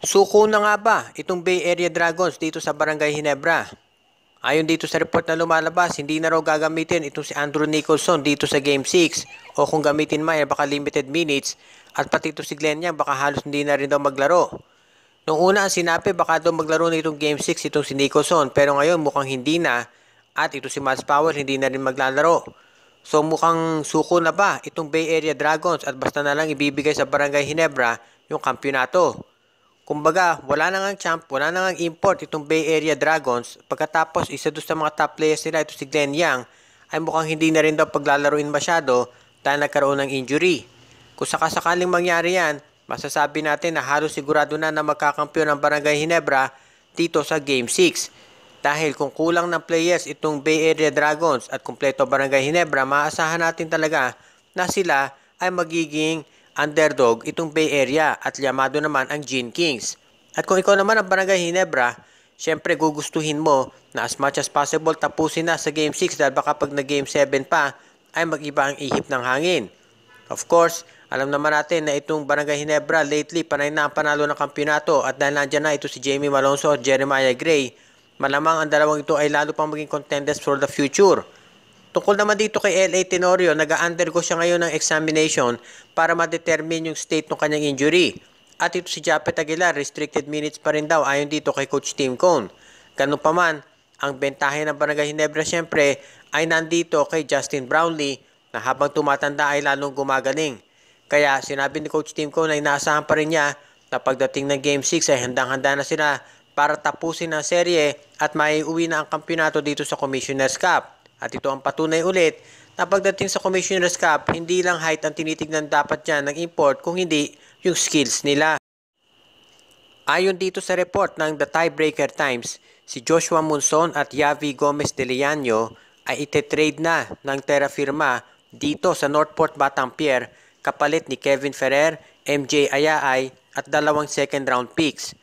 Suko na nga ba itong Bay Area Dragons dito sa Barangay Ginebra? Ayon dito sa report na lumalabas, hindi na raw gagamitin itong si Andrew Nicholson dito sa Game 6 o kung gamitin man ay baka limited minutes at pati ito si Glenn Yang baka halos hindi na rin daw maglaro. Nung una ang sinabi baka daw maglaro na itong Game 6 itong si Nicholson pero ngayon mukhang hindi na at ito si Miles Powell hindi na rin maglalaro. So mukhang suko na ba itong Bay Area Dragons at basta na lang ibibigay sa Barangay Ginebra yung kampyonato. Kumbaga, wala na ngang champ, wala na ngang import itong Bay Area Dragons. Pagkatapos, isa doon sa mga top players nila, ito si Glenn Yang, ay mukhang hindi na rin daw paglalaroin masyado dahil nagkaroon ng injury. Kung sakasakaling mangyari yan, masasabi natin na halos sigurado na magkakampiyon ang Barangay Ginebra dito sa Game 6. Dahil kung kulang ng players itong Bay Area Dragons at kumpleto Barangay Ginebra, maasahan natin talaga na sila ay magiging underdog itong Bay Area at yamado naman ang Gene Kings. At kung ikaw naman ang Barangay Ginebra, syempre gugustuhin mo na as much as possible tapusin na sa Game 6 dahil baka pag na Game 7 pa ay mag-iba ang ihip ng hangin. Of course, alam naman natin na itong Barangay Ginebra lately panay na ang panalo ng kampyonato at dahil nandyan na ito si Jamie Malonzo at Jeremiah Gray, malamang ang dalawang ito ay lalo pang maging contenders for the future. Tungkol naman dito kay L.A. Tenorio, nag-undergo siya ngayon ng examination para ma-determine yung state ng kanyang injury. At ito si Japet Aguilar, restricted minutes pa rin daw ayon dito kay Coach Tim Cone. Ganun pa man, ang bentahe ng Barangay Ginebra siyempre ay nandito kay Justin Brownlee na habang tumatanda ay lalong gumagaling. Kaya sinabi ni Coach Tim Cone ay inaasahan pa rin niya na pagdating ng Game 6 ay handang-handa na sila para tapusin ang serye at maiuwi na ang kampyonato dito sa Commissioner's Cup. At ito ang patunay ulit na pagdating sa Commissioner's Cup, hindi lang height ang tinitignan dapat dyan ng import kung hindi yung skills nila. Ayon dito sa report ng The Tiebreaker Times, si Joshua Monson at Yavi Gomez de Leano ay ite-trade na ng Terra Firma dito sa Northport Batampier kapalit ni Kevin Ferrer, MJ Ayaay at 2 second round picks.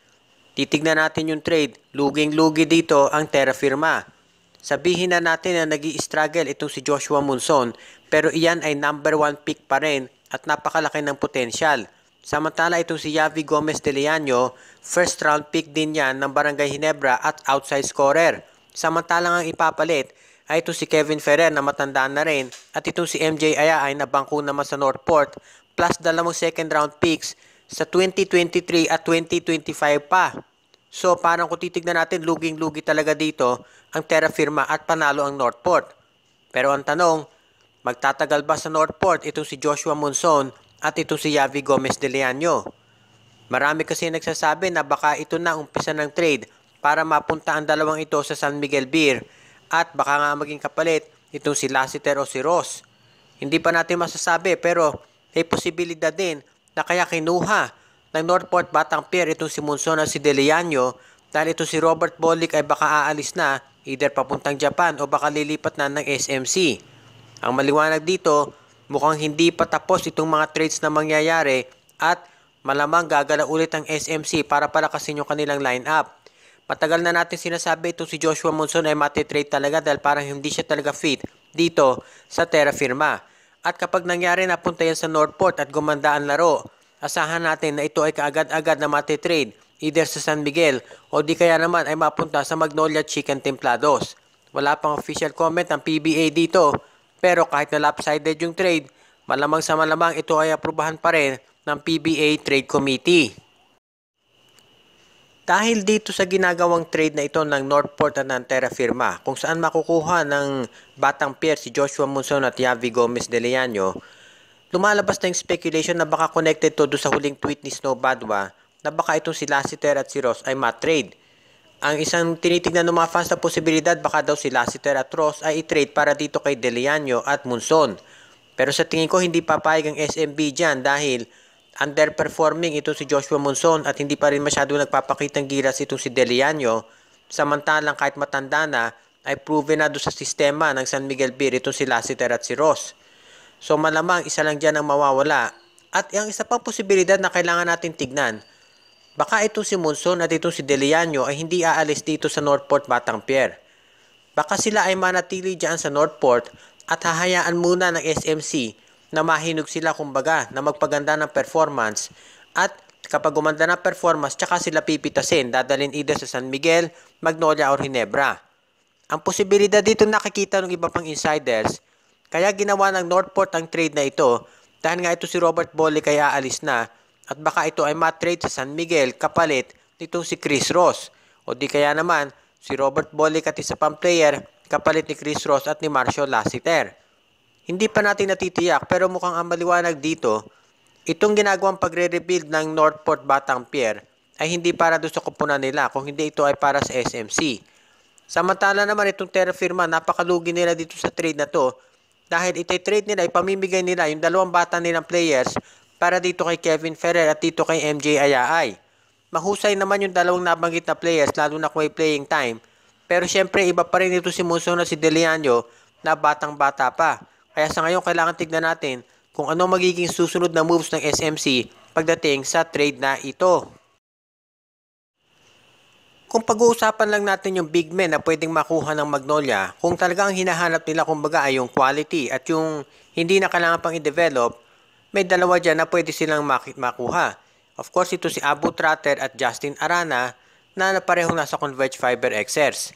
Titignan natin yung trade, luging-lugi dito ang Terra Firma. Sabihin na natin na nag-i-struggle itong si Joshua Monson pero iyan ay number 1 pick pa rin at napakalaki ng potensyal. Samantala itong si Yavi Gomez de Leano, first round pick din yan ng Barangay Ginebra at outside scorer. Samantalang ang ipapalit ay itong si Kevin Ferrer na matandaan na rin at itong si MJ Aya ay nabangko naman sa Northport plus 2 second round picks sa 2023 at 2025 pa. So parang kung titignan natin, luging-lugi talaga dito ang Terra Firma at panalo ang Northport. Pero ang tanong, magtatagal ba sa Northport itong si Joshua Monson at itong si Yavi Gomez de Leano? Marami kasi nagsasabi na baka ito na umpisa ng trade para mapunta ang dalawang ito sa San Miguel Beer at baka nga maging kapalit itong si Lassiter o si Ross. Hindi pa natin masasabi pero may posibilidad din na kaya kinuha ng Northport Batampier itong si Monson at si De Leano dahil ito si Robert Bolick ay baka aalis na either papuntang Japan o baka lilipat na ng SMC. Ang maliwanag dito, mukhang hindi pa tapos itong mga trades na mangyayari at malamang gagala ulit ang SMC para palakasin yung kanilang lineup. Matagal na natin sinasabi itong si Joshua Monson ay matitrade talaga dahil parang hindi siya talaga fit dito sa Terra Firma. At kapag nangyari napunta yan sa Northport at gumanda ang laro, asahan natin na ito ay kaagad-agad na matitrade either sa San Miguel o di kaya naman ay mapunta sa Magnolia Chicken Templados. Wala pang official comment ng PBA dito pero kahit na lopsided yung trade, malamang sa malamang ito ay aprubahan pa rin ng PBA Trade Committee. Dahil dito sa ginagawang trade na ito ng Northport at ng Terra Firma kung saan makukuha ng Batampier si Joshua Monson at Yavi Gomez de Leano, lumalabas na yung speculation na baka connected to do sa huling tweet ni Snow Badwa na baka itong si Lassiter at si Ross ay ma-trade. Ang isang tinitignan ng mga fans na posibilidad baka daw si Lassiter at Ross ay i-trade para dito kay De Leano at Monson. Pero sa tingin ko hindi papayag ang SMB dyan dahil underperforming itong si Joshua Monson at hindi pa rin masyado nagpapakitang gilas itong si De Leano. Samantalang kahit matanda na ay proven na doon sa sistema ng San Miguel Beer itong si Lassiter at si Ross. So malamang isa lang dyan ang mawawala. At ang isa pang posibilidad na kailangan natin tignan, baka itong si Monson at itong si De Leano ay hindi aalis dito sa Northport Batampier. Baka sila ay manatili dyan sa Northport at hahayaan muna ng SMC na mahinog sila kumbaga na magpaganda ng performance at Kapag gumanda na performance, tsaka sila pipitasin, dadalhin either sa San Miguel, Magnolia, or Ginebra. Ang posibilidad dito nakikita ng iba pang insiders, kaya ginawa ng Northport ang trade na ito dahil nga ito si Robert Bolick ay aalis na at baka ito ay ma-trade sa San Miguel kapalit nitong si Chris Ross o di kaya naman si Robert Bolick at isa pang player kapalit ni Chris Ross at ni Marshall Lassiter. Hindi pa natin natitiyak pero mukhang ang maliwanag dito, itong ginagawang pagre-rebuild ng Northport Batang Pier ay hindi para doon sa kupunan nila kung hindi ito ay para sa SMC. Samantala naman itong Terra Firma, napakalugi nila dito sa trade na to dahil iti-trade nila, ipamimigay nila yung dalawang bata nilang players para dito kay Kevin Ferrer at dito kay MJ Ayaay. Mahusay naman yung dalawang nabanggit na players lalo na kung may playing time. Pero syempre iba pa rin ito si Musso na si Deliano na batang-bata pa. Kaya sa ngayon kailangan tignan natin kung ano magiging susunod na moves ng SMC pagdating sa trade na ito. Kung pag-uusapan lang natin yung big men na pwedeng makuha ng Magnolia, kung talagang hinahanap nila kumbaga ay yung quality at yung hindi na kailangan pang i-develop, may dalawa dyan na pwede silang makuha. Of course, ito si Abu Tratter at Justin Arana na parehong nasa Converge Fiber Xers.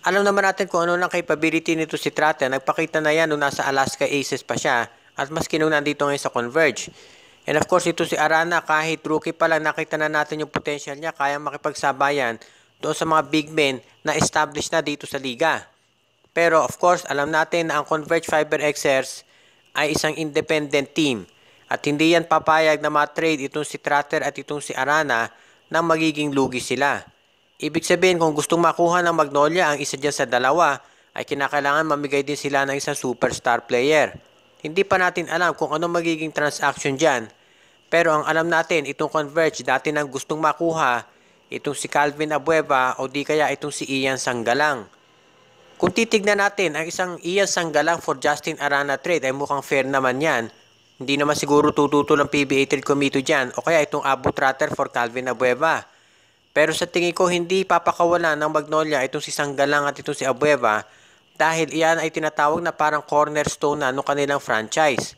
Alam naman natin kung ano lang capability nito si Tratter. Nagpakita na yan nung nasa Alaska Aces pa siya at mas kinung nandito ngayon sa Converge. And of course, ito si Arana, kahit rookie pa lang, nakita na natin yung potential niya, kaya makipagsabayan doon sa mga big men na established na dito sa liga. Pero of course, alam natin na ang Converge Fiber Xers ay isang independent team at hindi yan papayag na ma-trade itong si Tratter at itong si Arana nang magiging lugi sila. Ibig sabihin, kung gustong makuha ng Magnolia ang isa dyan sa dalawa, ay kinakailangan mamigay din sila ng isang superstar player. Hindi pa natin alam kung ano magiging transaction dyan, pero ang alam natin, itong Converge dati nang gustong makuha itong si Calvin Abueva o di kaya itong si Ian Sanggalang. Kung titignan natin, ang isang Ian Sanggalang for Justin Arana trade ay mukhang fair naman yan. Hindi naman siguro tututol ang PBA Trade Committee dyan o kaya itong Abu Tratter for Calvin Abueva. Pero sa tingin ko, hindi papakawalan ng Magnolia itong si Sanggalang at itong si Abueva dahil iyan ay tinatawag na parang cornerstone na ng kanilang franchise.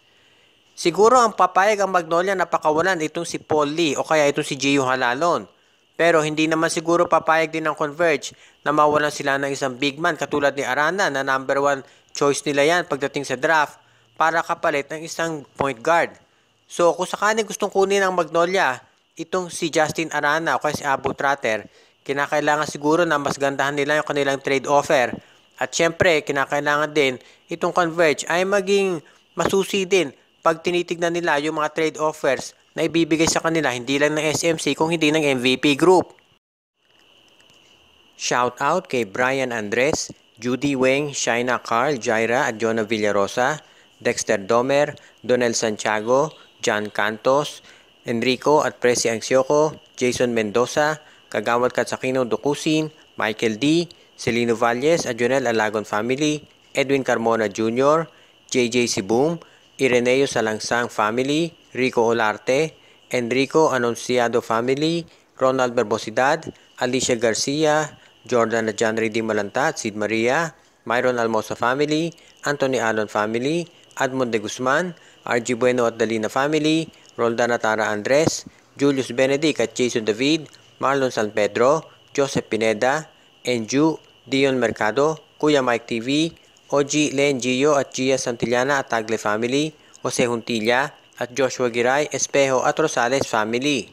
Siguro ang papayag ang Magnolia na pakawalan itong si Paul Lee o kaya itong si Gio Halalon. Pero hindi naman siguro papayag din ng Converge na mawalan sila ng isang big man katulad ni Arana na number 1 choice nila yan pagdating sa draft para kapalit ng isang point guard. So kung sakaling gustong kunin ng Magnolia itong si Justin Arana o kaya si Abu Tratter, kinakailangan siguro na mas gandahan nila yung kanilang trade offer. At syempre, kinakailangan din itong Converge ay maging masusi din pag tinitignan nila yung mga trade offers na ibibigay sa kanila hindi lang ng SMC kung hindi ng MVP Group. Shout out kay Brian Andres, Judy Weng, Shaina Carl, Jaira at Jonah Villarosa, Dexter Domer, Donel Santiago, John Cantos, Enrico at Presi Angsioco, Jason Mendoza, Kagawad Katsakino Dukusin, Michael D., Celino Valles at Jonel Alagon Family, Edwin Carmona Jr., JJ Sibum, Ireneo Salangsang Family, Rico Olarte, Enrico Anunciado Family, Ronald Barbosidad, Alicia Garcia, Jordan at John Reedy Malanta at Sid Maria, Myron Almosa Family, Anthony Alon Family, Admond de Guzman, RG Bueno at Dalina Family, Roldan at Tara Andres, Julius Benedict at Jason David, Marlon San Pedro, Joseph Pineda, Enju, Dion Mercado, Kuya Mike TV, OG Len Gio at Gia Santillana at Tagle Family, Jose Huntilla at Joshua Giray, Espejo at Rosales Family.